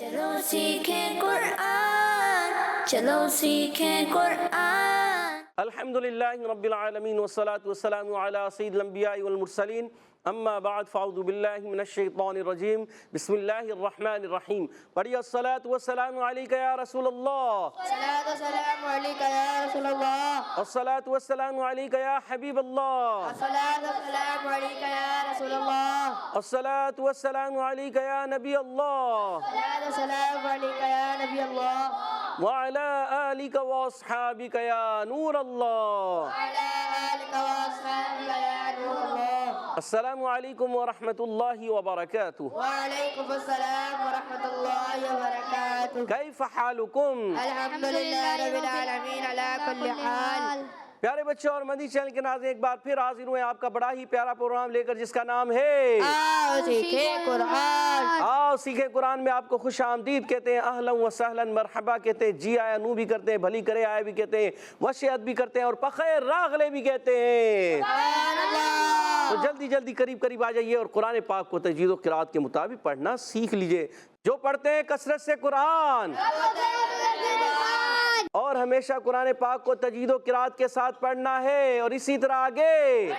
چلو سیکھیں قرآن، چلو سیکھیں قرآن۔ الحمدللہ رب العالمین والصلاة والسلام علی سید الانبیاء والمرسلین، اما بعد فاعوذ باللہ من الشیطان الرجیم، بسم اللہ الرحمن الرحیم۔ پڑھیے الصلاة والسلام علیکہ یا رسول اللہ، الصلاة والسلام علیکہ یا رسول اللہ، الصلاة والسلام علیکہ یا حبیب اللہ، الصلاة والسلام علیکہ یا رسول اللہ، الصلاة والسلام علیکہ یا نبی اللہ، الصلاة والسلام علیکہ یا نبی اللہ، وعلی آلک واصحابک یا نور اللہ، وعلی آلک واصحابک یا نور اللہ۔ السلام علیکم ورحمۃ اللہ وبرکاتہ۔ وعلیکم السلام ورحمۃ اللہ وبرکاتہ۔ کیف حالکم؟ الحمدللہ رب العالمین علی کل حال۔ پیارے بچوں اور مدنی چینل کے ناظرین، ایک بار پھر حاضر ہوئے آپ کا بڑا ہی پیارا پروگرام لے کر، جس کا نام ہے آؤ سیکھیں قرآن۔ آؤ سیکھیں قرآن میں آپ کو خوش آمدید کہتے ہیں، اہلا و سہلا مرحبا کہتے ہیں، جی آیا نو بھی کرتے ہیں، بھلی کرے آئے بھی کہتے ہیں، وشیعت بھی کرتے ہیں، اور بخیر راغلے بھی کہتے ہیں۔ سبحان اللہ۔ تو جلدی جلدی قریب آ جائیے اور قرآن پاک کو تجوید و قرات کے مطابق پڑھنا سیکھ لیجئے۔ جو پڑھتے ہیں کثرت سے قرآن اور ہمیشہ قرآن پاک کو تجوید و قرات کے ساتھ پڑھنا ہے، اور اسی طرح آگے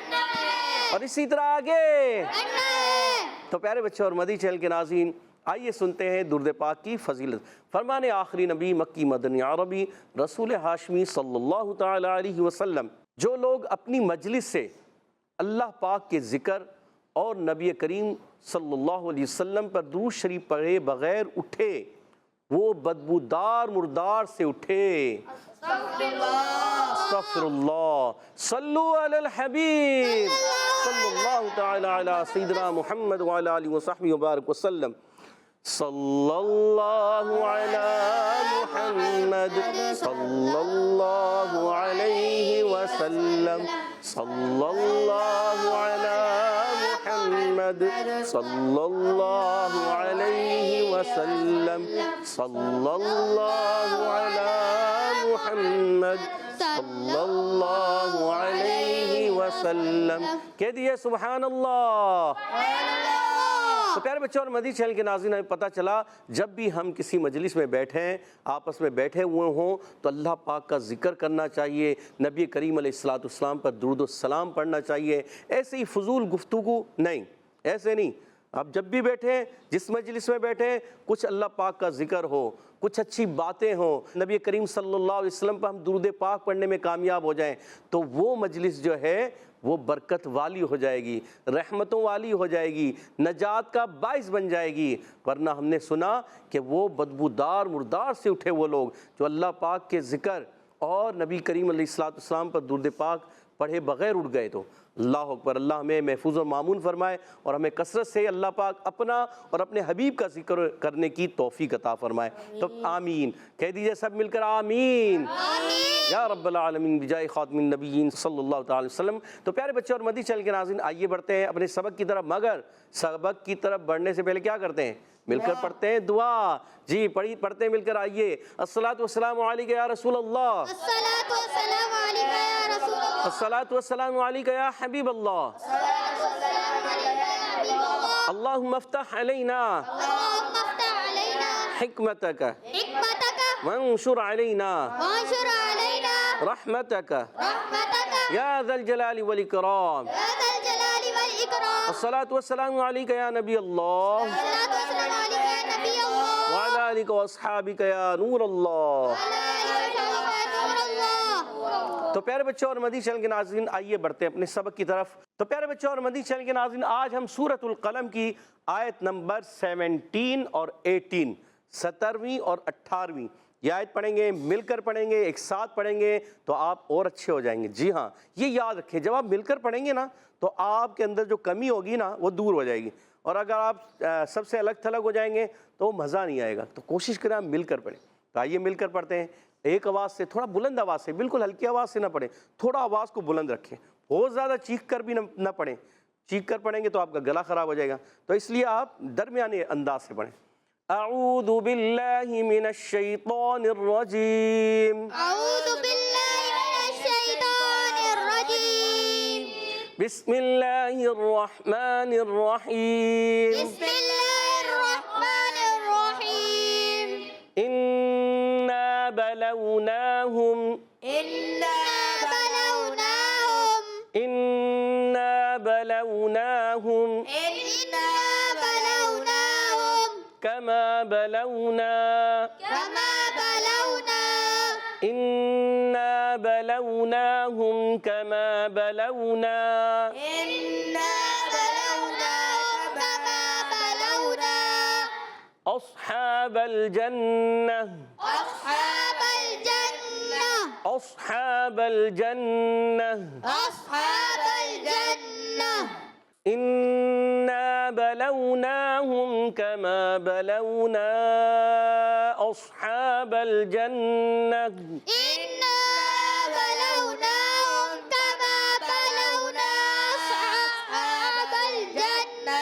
تو پیارے بچوں اور مدنی چینل کے ناظرین، آئیے سنتے ہیں درود پاک کی فضیلت۔ فرمان آخری نبی مکی مدنی عربی رسول ہاشمی صلی اللہ تعالی علیہ وسلم، جو لوگ اپنی مجلس سے اللہ پاک کے ذکر اور نبی کریم صلی اللہ علیہ وسلم پر درود شریف پڑھے بغیر اٹھے، وہ بدبودار مردار سے اٹھے۔ استغفر اللہ۔ صلو علی الحبیب صلی اللہ تعالی علی سیدنا محمد وعلی آلہ وصحبہ وبارک وسلم۔ صلی اللہ علی محمد صلی اللہ علیہ وسلم، صلی اللہ علی محمد صلی اللہ علیہ وسلم، صلی اللہ علی محمد صلی اللہ علیہ وسلم۔ کہہ دیئے سبحان اللہ۔ تو پیارے بچوں اور مدنی چینل کے ناظرین، ہمیں پتہ چلا جب بھی ہم کسی مجلس میں بیٹھیں، آپس میں بیٹھے ہوئے ہوں، تو اللہ پاک کا ذکر کرنا چاہیے، نبی کریم علیہ السلام پر درود و سلام پڑھنا چاہیے۔ ایسے ہی فضول گفتگو نہیں، ایسے نہیں۔ اب جب بھی بیٹھیں، جس مجلس میں بیٹھیں، کچھ اللہ پاک کا ذکر ہو، کچھ اچھی باتیں ہوں، نبی کریم صلی اللہ علیہ وسلم پر ہم درود پاک پڑھنے میں کامیاب ہو جائیں، تو وہ مجلس جو ہے وہ برکت والی ہو جائے گی، رحمتوں والی ہو جائے گی، نجات کا باعث بن جائے گی۔ ورنہ ہم نے سنا کہ وہ بدبودار مردار سے اٹھے وہ لوگ جو اللہ پاک کے ذکر اور نبی کریم علیہ السلام پر درود پاک پڑھے بغیر اٹھ گئے۔ تو اللہ اکبر، اللہ ہمیں محفوظ و معمون فرمائے، اور ہمیں کثرت سے اللہ پاک اپنا اور اپنے حبیب کا ذکر کرنے کی توفیق عطا فرمائے۔ تو آمین کہہ دیجئے سب مل کر، آمین یا رب العالمین بجائے خاتم النبیین صلی اللہ تعالی وسلم۔ تو پیارے بچے اور مدنی چینل کے ناظرین، آئیے بڑھتے ہیں اپنے سبق کی طرف، مگر سبق کی طرف بڑھنے سے پہلے کیا کرتے ہیں؟ مل کر پڑھتے ہیں دعا۔ جی پڑھتے ہیں مل کر، آئیے۔ الصلاۃ والسلام علیکہ یا رسول اللہ، الصلاة والسلام علیکہ یا رسول اللہ، الصلاۃ والسلام علیکہ یا حبیب اللہ، الصلاة والسلام علیکہ یا حبیب اللہ، اللہم افتح علینا اللہم افتح علینا حکمتک حکمتک وانشر علینا وانشر علینا رحمتک رحمتک یا ذا الجلال والاکرام۔ یا ذا الجلال والاکرام۔ الصلاۃ والسلام علیکہ یا نبی اللہ الصلاة والسلام علیکہ یا نبی اللہ، وعلی آلک واصحابک یا نور اللہ۔ تو پیارے بچوں اور مدنی چینل کے ناظرین، آئیے بڑھتے ہیں اپنے سبق کی طرف۔ تو پیارے بچوں اور مدنی چینل کے ناظرین، آج ہم سورۃ القلم کی آیت نمبر 17 اور 18، 17ویں اور 18ویں یہ آیت پڑھیں گے، مل کر پڑھیں گے، ایک ساتھ پڑھیں گے تو آپ اور اچھے ہو جائیں گے۔ جی ہاں، یہ یاد رکھیں، جب آپ مل کر پڑھیں گے نا تو آپ کے اندر جو کمی ہوگی نا وہ دور ہو جائے گی، اور اگر آپ سب سے الگ تھلگ ہو جائیں گے تو مزہ نہیں آئے گا۔ تو کوشش کریں آپ مل کر پڑھیں۔ تو آئیے مل کر پڑھتے ہیں، ایک آواز سے، تھوڑا بلند آواز سے، بالکل ہلکی آواز سے نہ پڑھیں، تھوڑا آواز کو بلند رکھیں، بہت زیادہ چیخ کر بھی نہ پڑھیں، چیخ کر پڑھیں گے تو آپ کا گلا خراب ہو جائے گا، تو اس لیے آپ درمیانے انداز سے پڑھیں۔ اعوذ باللہ من الشیطان الرجیم، اعوذ باللہ من الشیطان الرجیم، بسم اللہ الرحمن الرحیم، بسم اللہ الرحمن الرحیم، بلوناهم إنا بلوناهم إنا بلوناهم إنا بلوناهم كما بلونا كما بلونا إنا بلوناهم كما بلونا إنا بلوناهم كما بلونا أصحاب الجنة أصحاب الجنة أصحاب الجنة أصحاب الجنة إنا بلوناهم كما بلونا أصحاب الجنة إنا بلوناهم كما بلونا أصحاب الجنة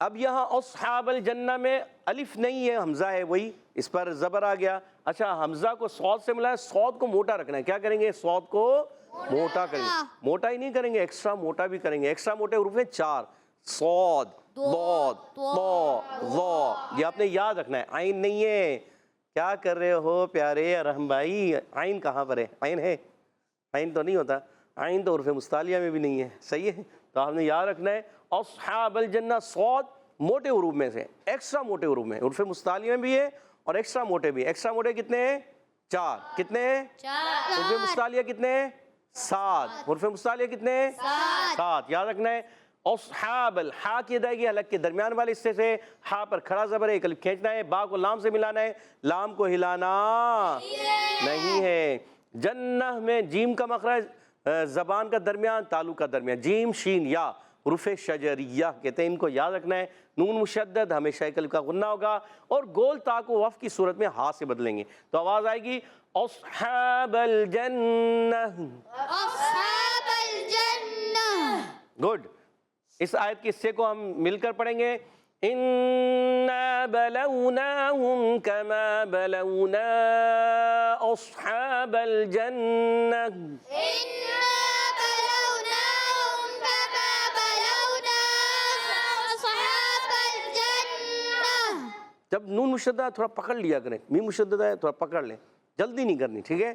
اب یہاں اصحاب الجنہ میں الف نہیں ہے، حمزہ ہے، وہی اس پر زبر آ گیا۔ اچھا حمزہ کو صاد سے ملا ہے، صاد کو موٹا رکھنا ہے، کیا کریں گے؟ صاد کو موٹا کریں گے، موٹا ہی نہیں کریں گے، ایکسٹرا موٹا بھی کریں گے۔ ایکسٹرا موٹے حروف ہیں 4، صاد، ضاد، طا، ظا، یہ آپ نے یاد رکھنا ہے، عین نہیں ہے۔ کیا کر رہے ہو پیارے ارحم بھائی؟ عین کہاں پر ہے؟ عین ہے؟ عین تو نہیں ہوتا، عین تو حروف مستعلیہ میں بھی نہیں ہے، صحیح ہے؟ تو آپ نے یاد رکھنا ہے اصحاب الجنہ، صاد موٹے حروف میں سے، ایکسٹرا موٹے حروف میں، حروف مستعلیہ میں بھی ہے اور ایکسٹرا موٹے بھی۔ ایکسٹرا موٹے کتنے ہیں؟ 4۔ کتنے ہیں؟ 4۔ حروف مستعلیہ کتنے ہیں؟ 7۔ حروف مستعلیہ کتنے ہیں؟ 7۔ یاد رکھنا ہے اصحاب، الحا کی ادائیگی حلق کے درمیان والے حصے سے، ہا پر کھڑا زبر ہے، ایک الف کھینچنا ہے، با کو لام سے ملانا ہے، لام کو ہلانا نہیں ہے۔ جنہ میں جیم کا مخرج زبان کا درمیان، تالو کا درمیان، جیم شین یا، حروف شجریہ کہتے ہیں، ان کو یاد رکھنا ہے۔ نون مشدد ہمیشہ ایک الف کا غنہ ہوگا، اور گول تا کو وف کی صورت میں ہا سے بدلیں گے، تو آواز آئے گی اصحاب الجنہ، أصحاب الجنة. گڈ۔ اس آیت کے حصے کو ہم مل کر پڑھیں گے۔ اِنَّا بَلَوْنَاهُمْ كَمَا بَلَوْنَا أَصْحَابَ الْجَنَّةِ۔ إنا بلوناهم كما بلونا أصحاب الجنة. جب نون مشددہ ہے تھوڑا پکڑ لیا کریں، میم مشددہ ہے تھوڑا پکڑ لیں، جلدی نہیں کرنی، ٹھیک ہے؟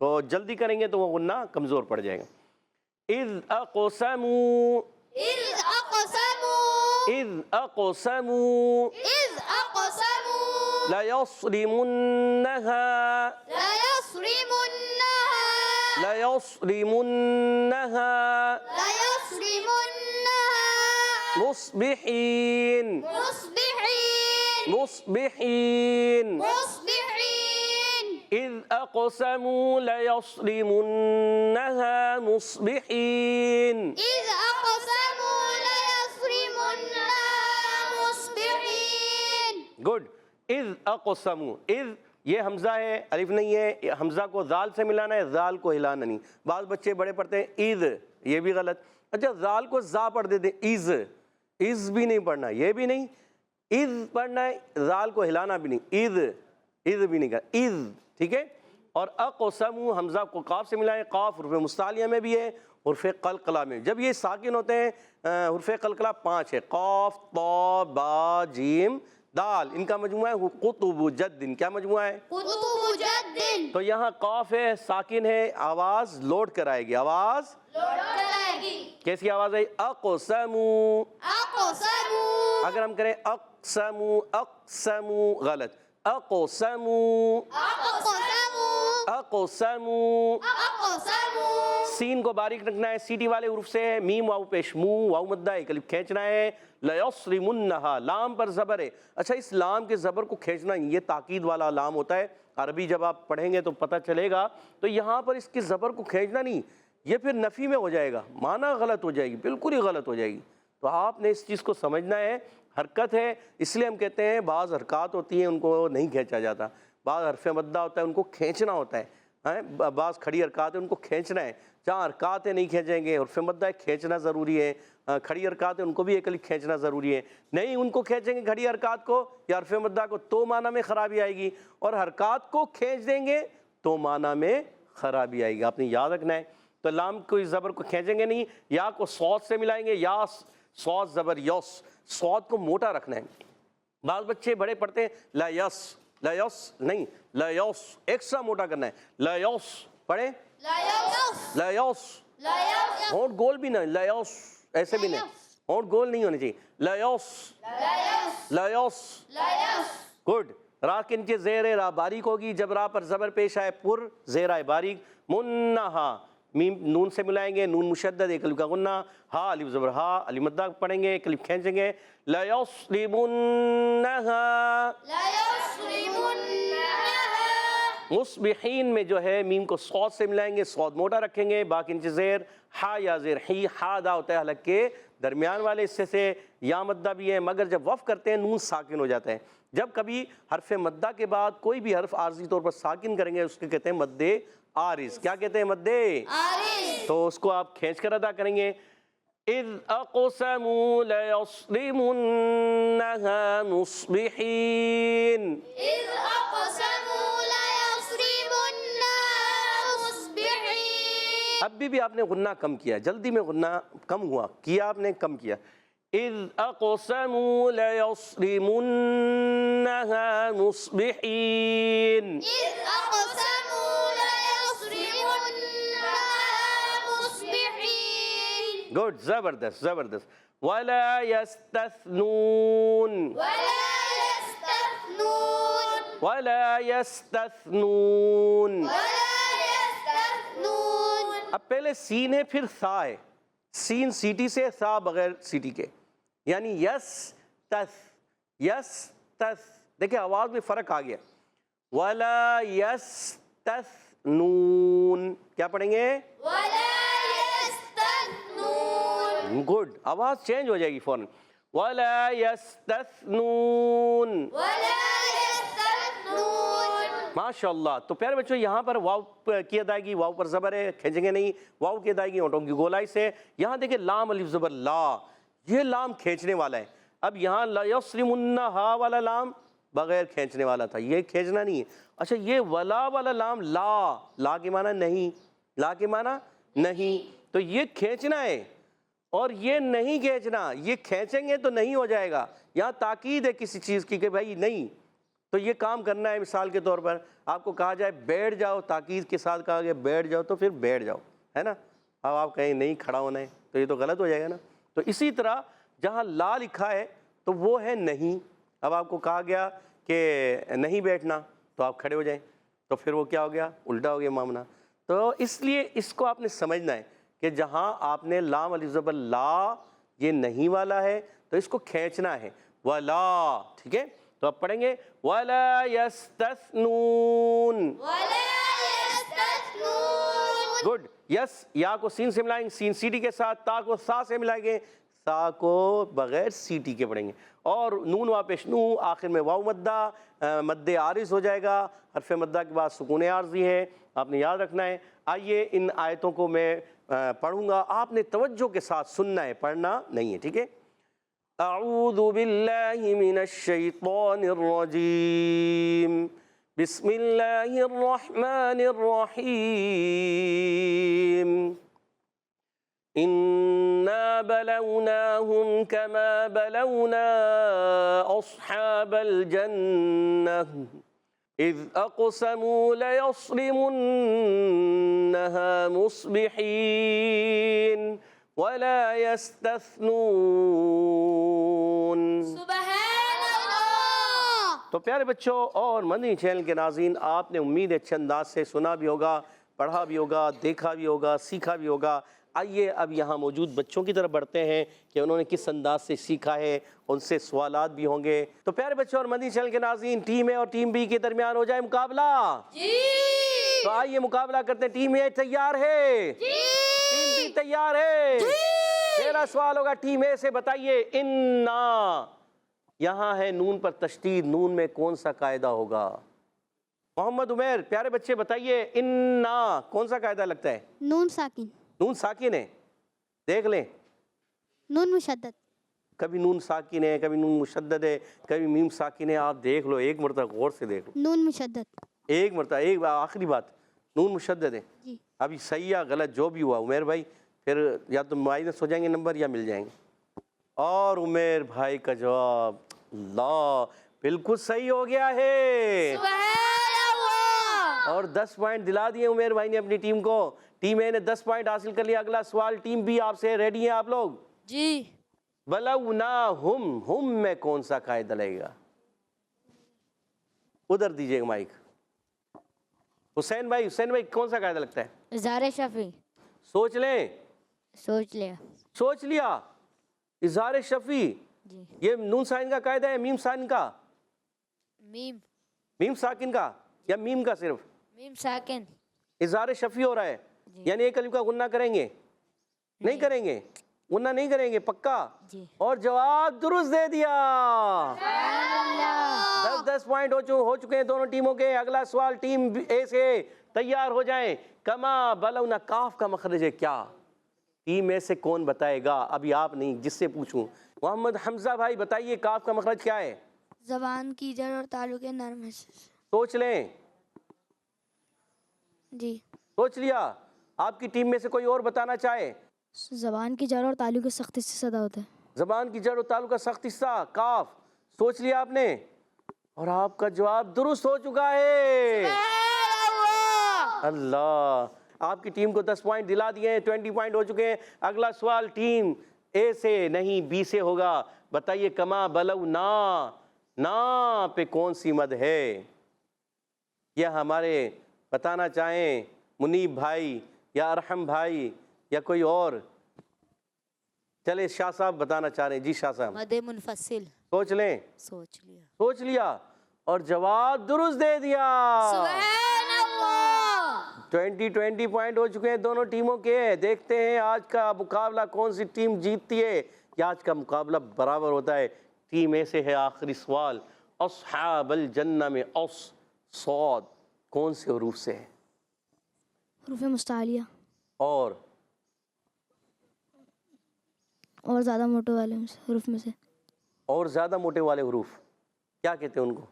تو جلدی کریں گے تو وہ غنہ کمزور پڑ جائے گا۔ اِذْ أَقْسَمُوا، إذ أقسموا اِذْ أَقْسَمُوا إذ أقسموا لَيَصْرِمُنَّهَا ليصرمنها لَيَصْرِمُنَّهَا ليصرمنها مُصْبِحِينَ مصبحين مُصْبِحِينَ مصبحين إِذْ أَقْسَمُوا لَيَصْرِمُنَّهَا مُصْبِحِينَ۔ إذ أقسموا ليصرمنها مصبحين. گڈ۔ اذ اقسموا، اذ یہ حمزہ ہے، الف نہیں ہے، حمزہ کو ذال سے ملانا ہے، ذال کو ہلانا نہیں۔ بعض بچے بڑے پڑھتے ہیں اذ، یہ بھی غلط۔ اچھا ذال کو زا پڑھ دیتے ہیں، از، از بھی نہیں پڑھنا، یہ بھی نہیں، اذ پڑھنا ہے، ذال کو ہلانا بھی نہیں، اذ، اذ بھی نہیں کرنا، اذ، ٹھیک ہے؟ اور اقسموا حمزہ کو قاف سے ملائیں، قاف حروف مستعلیہ میں بھی ہے، حروف قلقلہ میں۔ جب یہ ساکن ہوتے ہیں حروف قلقلہ 5 ہے، قاف، طا، با، جیم، دال، ان کا مجموعہ ہے قطب جد۔ کیا مجموعہ ہے؟ قطب جد تو یہاں قاف ہے، ساکن ہے، آواز لوٹ کر آئے گی، آواز لوٹائگی. کیسی آواز آئی؟ اقسموا۔ أقسموا اگر ہم کریں اقسموا، اقسموا غلط، اقسموا، أقسموا اقسموا۔ أقسموا. سین کو باریک رکھنا ہے، سیٹی والے حروف سے ہے، میم واو پیش مو، واو مدہ ایک الف کھینچنا ہے، لَيَصْرِمُنَّهَا، لام پر زبر ہے۔ اچھا اس لام کے زبر کو کھینچنا، یہ تاکید والا لام ہوتا ہے، عربی جب آپ پڑھیں گے تو پتہ چلے گا۔ تو یہاں پر اس کے زبر کو کھینچنا نہیں، یہ پھر نفی میں ہو جائے گا، معنی غلط ہو جائے گی، بالکل ہی غلط ہو جائے گی۔ تو آپ نے اس چیز کو سمجھنا ہے، حرکت ہے، اس لیے ہم کہتے ہیں بعض حرکات ہوتی ہیں ان کو نہیں کھینچا جاتا، بعض حرف مدہ ہوتا ہے ان کو کھینچنا ہوتا ہے، بعض کھڑی حرکات ہیں ان کو کھینچنا ہے۔ جہاں حرکات نہیں کھینچیں گے، حرف مدہ کھینچنا ضروری ہے، کھڑی حرکات ہیں ان کو بھی ایک کھینچنا ضروری ہے، نہیں ان کو کھینچیں گے کھڑی حرکات کو یا حرف مدہ کو تو معنی میں خرابی آئے گی، اور حرکات کو کھینچ دیں گے تو معنی میں خرابی آئے گی، آپ نے یاد رکھنا ہے۔ تو لام کو زبر کو کھینچیں گے نہیں، یا کو صاد سے ملائیں گے، یا صاد زبر یوس، صاد کو موٹا رکھنا ہے۔ بعض بچے بڑے پڑھتے ہیں لا یس، لا یس نہیں، لا یوس ایکسٹرا موٹا کرنا ہے، لا یوس پڑھیں، لا يوس لا یوس، لا يوس ہونٹ گول بھی نہیں، لا یوس ایسے بھی نہیں، ہونٹ گول نہیں ہونے چاہیے، لا یوس، لا يوس لا یوس۔ لا يوس. گڈ۔ را کے نیچے زیر ہے، را باریک ہوگی، جب را پر زبر پیش آئے پر زیر آئے باریک، منہا، میم نون سے ملائیں گے، نون مشدد ایک الف کا غنہ، ہا الف زبر ہا، الف مدہ پڑھیں گے، ایک الف کھینچیں گے، لَيَصْرِمُنَّهَا، لا يصرمنها مصبحین میں جو ہے میم کو صاد سے ملائیں گے، صاد موٹا رکھیں گے، باقی نیچے زیر، ہا یا زیر ہی، ہا دا ہوتا ہے حلق کے درمیان والے حصے سے، یا مدہ بھی ہے، مگر جب وف کرتے ہیں نون ساکن ہو جاتا ہے۔ جب کبھی حرف مدہ کے بعد کوئی بھی حرف عارضی طور پر ساکن کریں گے اس کے کہتے ہیں مد عارض۔ کیا کہتے ہیں؟ مد، عارض. تو اس کو آپ کھینچ کر ادا کریں گے۔ إذ أقسموا ليصرمنها مصبحين إذ أقسموا ليصرمنها مصبحين. ابھی بھی آپ نے غنہ کم کیا، جلدی میں غنہ کم ہوا، کیا آپ نے کم کیا. اذ اقسموا ليصرمنها مصبحين. إذ أقسموا ليصرمنها مصبحين. گڈ، زبردست زبردست. ولا يستثنون ولا يستثنون. ولا يستثنون. ولا يستثنون. اب پہلے سین ہے پھر ثا ہے، سین سیٹی سے، ثا بغیر سیٹی کے، یعنی یس تس یس تس. دیکھیں آواز میں فرق آ گیا. ولا یستثنون کیا پڑھیں گے؟ ولا يستثنون. گڈ، آواز چینج ہو جائے گی فوراً. ولا یستثنون. ولا يستثنون. ماشاء اللہ. تو پیارے بچوں یہاں پر واو کی ادائیگی، واو پر زبر ہے، کھینچیں گے نہیں. واو کی ادائیگی ہونٹوں کی گولائی سے. یہاں دیکھیں لام الف زبر لا، یہ لام کھینچنے والا ہے. اب یہاں لا یصرمنہا والا لام بغیر کھینچنے والا تھا، یہ کھینچنا نہیں ہے. اچھا یہ ولا والا لام لا، لا کے معنی نہیں، لا کے معنی نہیں، تو یہ کھینچنا ہے اور یہ نہیں کھینچنا. یہ کھینچیں گے تو نہیں ہو جائے گا. یہاں تاکید ہے کسی چیز کی کہ بھائی نہیں، تو یہ کام کرنا ہے. مثال کے طور پر آپ کو کہا جائے بیٹھ جاؤ، تاکید کے ساتھ کہا گیا بیٹھ جاؤ، تو پھر بیٹھ جاؤ، ہے نا. اب آپ کہیں نہیں کھڑا ہونا ہے تو یہ تو غلط ہو جائے گا نا. تو اسی طرح جہاں لا لکھا ہے تو وہ ہے نہیں. اب آپ کو کہا گیا کہ نہیں بیٹھنا تو آپ کھڑے ہو جائیں، تو پھر وہ کیا ہو گیا؟ الٹا ہو گیا معاملہ. تو اس لیے اس کو آپ نے سمجھنا ہے کہ جہاں آپ نے لام الف زبر لا، یہ نہیں والا ہے تو اس کو کھینچنا ہے. ولا، ٹھیک ہے. تو آپ پڑھیں گے ولا یستثنون. ولا يستثنون. گڈ. یس یا کو سین سے ملائیں گے، سین سیٹی کے ساتھ. تا کو سا سے ملائیں گے، سا کو بغیر سیٹی کے پڑھیں گے. اور نون وا پیش نو، آخر میں واو مدہ، مد عارض ہو جائے گا. حرف مدہ کے بعد سکون عارضی ہے، آپ نے یاد رکھنا ہے. آئیے ان آیتوں کو میں پڑھوں گا، آپ نے توجہ کے ساتھ سننا ہے، پڑھنا نہیں ہے، ٹھیک ہے. اعوذ باللہ من الشیطان الرجیم، بسم اللہ الرحمن الرحیم. إنا بلوناهم كما بلونا أصحاب الجنة إذ أقسموا ليصرمنها مصبحين ولا يستثنون. سبحان اللہ. تو پیارے بچوں اور مدنی چینل کے ناظرین، آپ نے امید ہے اچھے انداز سے سنا بھی ہوگا، پڑھا بھی ہوگا، دیکھا بھی ہوگا، سیکھا بھی ہوگا. آئیے اب یہاں موجود بچوں کی طرف بڑھتے ہیں کہ انہوں نے کس انداز سے سیکھا ہے، ان سے سوالات بھی ہوں گے. تو پیارے بچوں اور مدنی چینل کے ناظرین، ٹیم اے اور ٹیم بی کے درمیان ہو جائے مقابلہ. جی. تو آئیے مقابلہ کرتے ہیں. ٹیم اے تیار ہے؟ جی. ٹیم بی تیار ہے؟ پہلا سوال ہوگا ٹیم اے سے، بتائیے انا، یہاں ہے نون پر تشدید، نون میں کون سا قاعدہ ہوگا؟ محمد عمیر، پیارے بچے بتائیے انا کون سا قاعدہ لگتا ہے؟ نون ساکن. نون ساکن ہے، دیکھ لیں. نون مشدد. کبھی نون ساکن ہے، کبھی نون مشدد ہے، کبھی میم ساکن ہے. آپ دیکھ لو، ایک مرتبہ غور سے دیکھ لو، نون مشدد. ایک مرتبہ. ایک آخری بات، نون مشدد ہے. جی. ابھی صحیح یا غلط جو بھی ہوا عمیر بھائی، پھر یا تو مائنس ہو جائیں گے نمبر یا مل جائیں گے. اور عمیر بھائی کا جواب اللہ بالکل صحیح ہو گیا ہے، سبحان اللہ. اور 10 پوائنٹ دلا دیے عمیر بھائی نے اپنی ٹیم کو. ٹیم اے نے 10 پوائنٹ حاصل کر لیا. اگلا سوال ٹیم بی آپ سے، ریڈی ہیں آپ لوگ؟ جی. بلوناہم، ہم میں کون سا قاعدہ لگے گا؟ ادھر دیجئے گا مائک. حسین بھائی کون سا قاعدہ لگتا ہے؟ اظہار شفیع. سوچ لیں. سوچ لیا. سوچ لیا. اظہار شفیع، جی. یہ نون ساکن کا قاعدہ ہے، میم ساکن کا؟ میم. میم ساکن کا یا میم کا صرف؟ میم ساکن. اظہار شفیع ہو رہا ہے، یعنی ایک الف کا غنہ کریں گے؟ نہیں کریں گے، غنہ نہیں کریں گے پکا؟ جی. اور جواب درست دے دیا. 10 پوائنٹ ہو چکے ہیں دونوں ٹیموں کے. اگلا سوال ٹیم اے سے، تیار ہو جائیں. کما بلونا، کاف کا مخرج ہے کیا؟ ٹیم میں سے کون بتائے گا؟ ابھی آپ نہیں، جس سے پوچھوں۔ محمد حمزہ بھائی بتائیے کاف کا مخرج کیا ہے؟ زبان کی جڑ اور تالو کے نرم حصے سے۔ سوچ لیں۔ جی۔ سوچ لیا؟ آپ کی ٹیم میں سے کوئی اور بتانا چاہے؟ زبان کی جڑ اور تالو کے سخت حصے سے ادا ہوتا ہے۔ زبان کی جڑ اور تالو کا سخت حصہ کاف۔ سوچ لیا آپ نے؟ اور آپ کا جواب درست ہو چکا ہے۔ اللہ، آپ کی ٹیم کو 10 پوائنٹ دلا دیے ہیں، 20 پوائنٹ ہو چکے ہیں۔ اگلا سوال ٹیم اے سے نہیں بی سے ہوگا۔ بتائیے کما بلو نا پہ کون سی مد ہے؟ یا ہمارے بتانا چاہیں منیب بھائی یا ارحم بھائی یا کوئی اور؟ چلے شاہ صاحب بتانا چاہ رہے ہیں۔ جی شاہ صاحب۔ مد منفصل۔ سوچ لیں۔ سوچ لیا۔ سوچ لیا اور جواب درست دے دیا۔ سبحان اللہ۔ 20 پوائنٹ ہو چکے ہیں دونوں ٹیموں کے۔ دیکھتے ہیں آج کا مقابلہ کون سی ٹیم جیتتی ہے، یا آج کا مقابلہ برابر ہوتا ہے۔ ٹیم اے سے ہے آخری سوال۔ اصحاب الجنہ میں صاد کون سے حروف سے ہے؟ حروف مستعلیہ اور زیادہ موٹے والے حروف میں سے۔ اور زیادہ موٹے والے حروف کیا کہتے ہیں ان کو؟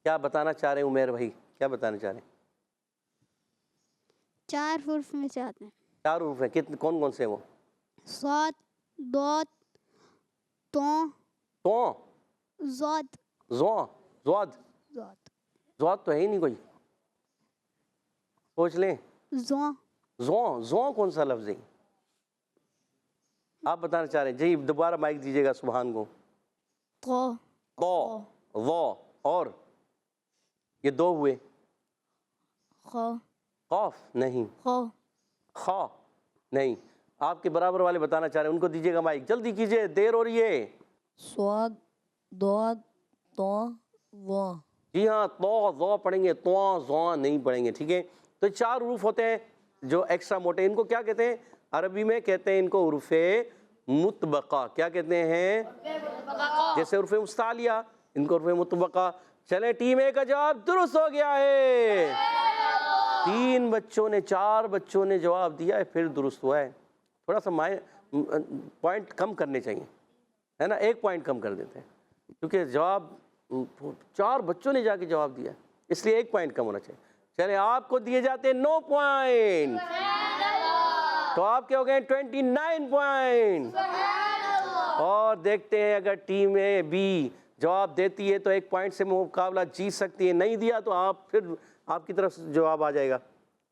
کیا بتانا چاہ رہے ہیں عمیر بھائی؟ کیا بتانا چاہ رہے ہیں؟ 4 حروف میں سے آتے ہیں۔ 4 حروف ہیں۔ کتنے کون کون سے ہیں وہ؟ صاد، ضاد، تو ضاد۔ زواد تو ہے ہی نہیں کوئی۔ سوچ لیں۔ زوں کون سا لفظ ہے؟ آپ بتانا چاہ رہے ہیں؟ جی دوبارہ مائک دیجیے گا سبحان کو۔ تو اور یہ 2 ہوئے۔ قاف نہیں، خا نہیں۔ آپ کے برابر والے بتانا چاہ رہے ہیں، ان کو دیجیے گا مائک، جلدی کیجیے، دیر ہو رہی ہے۔ صاد، ضاد، تو، وا۔ جی ہاں، تو پڑھیں گے، تو نہیں پڑھیں گے، ٹھیک ہے؟ تو 4 حروف ہوتے ہیں جو ایکسٹرا موٹے، ان کو کیا کہتے ہیں؟ عربی میں کہتے ہیں ان کو حروف مطبقہ۔ کیا کہتے ہیں؟ جیسے حروف مستعلیہ، ان کو حروف مطبقہ۔ چلیں ٹیم اے کا جواب درست ہو گیا ہے۔ 4 بچوں نے جواب دیا ہے، پھر درست ہوا ہے۔ تھوڑا سا پوائنٹ کم کرنے چاہیے، ہے نا؟ 1 پوائنٹ کم کر دیتے ہیں، کیونکہ جواب 4 بچوں نے جا کے جواب دیا، اس لیے 1 پوائنٹ کم ہونا چاہیے۔ چلیں آپ کو دیے جاتے ہیں 9 پوائنٹ، تو آپ کے ہو گئے 29 پوائنٹ۔ اور دیکھتے ہیں اگر ٹیم اے بی جواب دیتی ہے تو 1 پوائنٹ سے مقابلہ جیت سکتی ہے، نہیں دیا تو پھر آپ کی طرف جواب آ جائے گا،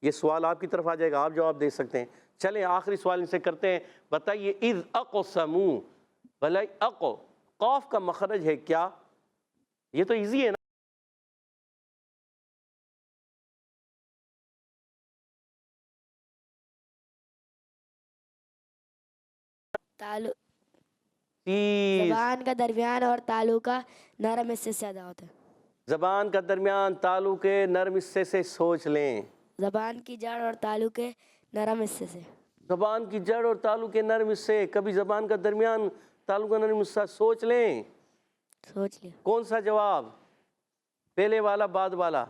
یہ سوال آپ کی طرف آ جائے گا، آپ جواب دے سکتے ہیں۔ چلیں آخری سوال ان سے کرتے ہیں، بتائیے اذ اقسموا، بھلائی قاف کا مخرج ہے کیا؟ یہ تو ایزی ہے نا۔ زبان کا درمیان اور تالو کا نرم حصے سے ادا ہوتا ہے۔ زبان کا درمیان تالو کے نرم حصے سے۔ سوچ لیں۔ زبان کی جڑ اور تالو کے نرم حصے سے۔ زبان کی جڑ اور تالو کے نرم حصے، کبھی زبان کا درمیان تالو کا نرم حصہ۔ سوچ لیں۔ سوچ لیا۔ کون سا جواب؟ پہلے والا بعد والا؟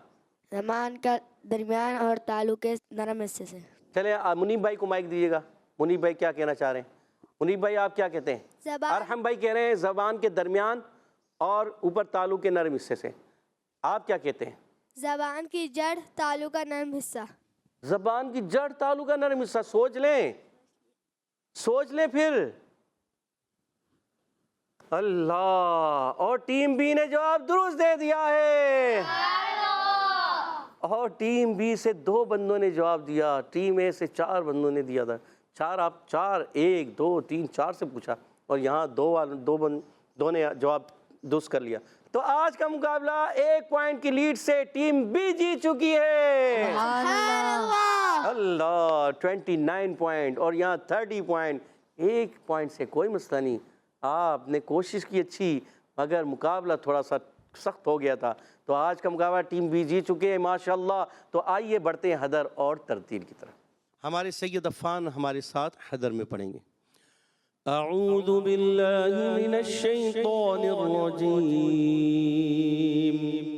زبان کا درمیان اور تالو کے نرم حصے سے۔ چلیں منیب بھائی کو مائک دیجیے گا، منیب بھائی کیا کہنا چاہ رہے ہیں؟ منیب بھائی آپ کیا کہتے ہیں؟ ارحم بھائی کہہ رہے ہیں زبان کے درمیان اور اوپر تالو کے نرم حصے سے، آپ کیا کہتے ہیں؟ زبان کی جڑ تالو کا نرم حصہ۔ زبان کی جڑ تالو کا نرم حصہ۔ سوچ لیں، سوچ لیں پھر۔ اللہ، اور ٹیم بی نے جواب درست دے دیا ہے، اور ٹیم بی سے 2 بندوں نے جواب دیا، ٹیم اے سے 4 بندوں نے دیا تھا۔ 4 1 2 3 4 سے پوچھا، اور یہاں 2 نے جواب درست کر لیا۔ تو آج کا مقابلہ 1 پوائنٹ کی لیڈ سے ٹیم بی جیت چکی ہے۔ اللہ، 29 پوائنٹ اور یہاں 30 پوائنٹ، 1 پوائنٹ سے کوئی مسئلہ نہیں۔ آپ نے کوشش کی اچھی، مگر مقابلہ تھوڑا سا سخت ہو گیا تھا، تو آج کا مقابلہ ٹیم بی جیت چکے ہیں ماشاءاللہ۔ تو آئیے بڑھتے ہیں حدر اور ترتیل کی طرف۔ ہمارے سید عفان ہمارے ساتھ حدر میں پڑھیں گے۔ اعوذ باللہ من الشیطان الرجیم،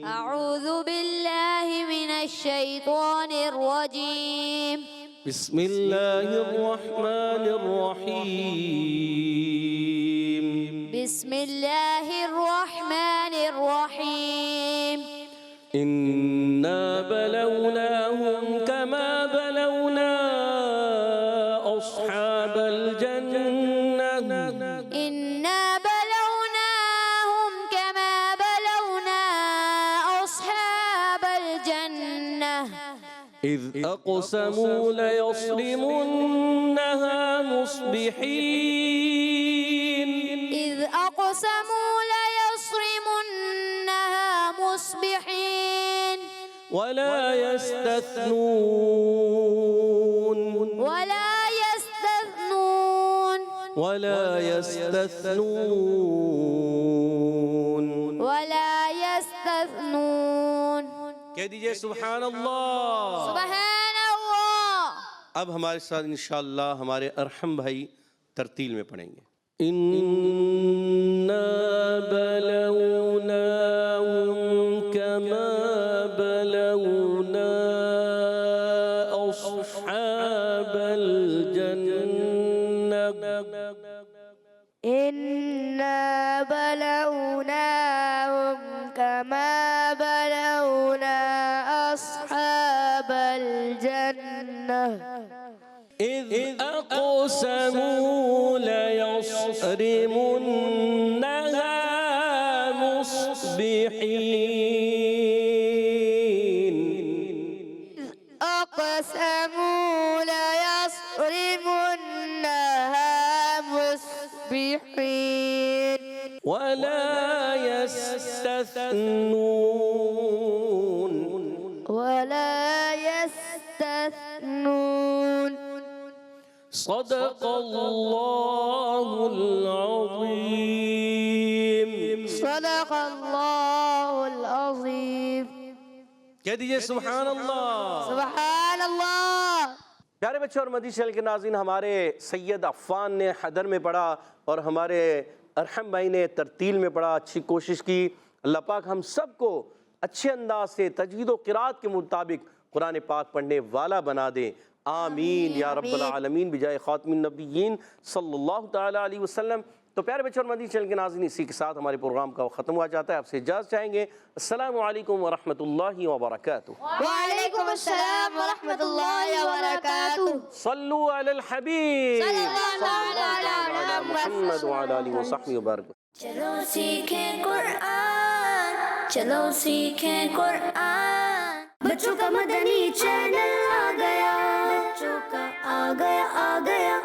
اعوذ باللہ من الشیطان الرجیم، بسم اللہ الرحمن الرحیم بسم اللہ الرحمن الرحیم إنا بلوناهم كما بلونا أصحاب الجنة إنا بلوناهم كما بلونا أصحاب الجنة إذ أقسموا ليصرمنها مصبحين إذ أقسموا ليصرمنها مصبحين ولا يستثنون ولا يستثنون ولا يستثنون ولا يستثنون کہہ دیجئے سبحان اللہ. سبحان اللہ. اب ہمارے ساتھ انشاءاللہ ہمارے ارحم بھائی ترتیل میں پڑھیں گے. اِنَّا بَلَوْنَاهُمْ كَمَا بَلَوْنَا أَصْحَابَ الْجَنَّةِ إنا بلوناهم كما بلونا أصحاب الجنة إذ أقسموا ليصرمنها مصبحين أقسموا ليصرمنها مصبحين ولا يستثنون ولا يستثنون صدق الله العظيم. صدق الله العظيم. کہہ دیجئے سبحان اللہ. سبحان اللہ. پیارے بچوں اور مدی چینل کے ناظرین، ہمارے سید عفان نے حدر میں پڑھا اور ہمارے ارحم بھائی نے ترتیل میں پڑھا. اچھی کوشش کی. اللہ پاک ہم سب کو اچھے انداز سے تجوید و قرات کے مطابق قرآن پاک پڑھنے والا بنا دے. آمین یا رب العالمین بجائے خاتم النبیین صلی اللہ تعالیٰ علیہ وسلم. تو پیارے بچوں اور مدی چینل کے ناظرین، اسی کے ساتھ ہمارے پروگرام کا ختم ہوا جاتا ہے. آپ سے اجازت چاہیں گے. السلام علیکم ورحمۃ اللہ وبرکاتہ. وعلیکم السلام ورحمۃ اللہ وبرکاتہ. صلو علی الحبیب صلی اللہ علی محمد وعلی آلہ وصحبہ وبارک. چلو سیکھیں قرآن، چلو سیکھیں قرآن. بچوں کا مدنی چینل آ گیا، بچوں کا آ گیا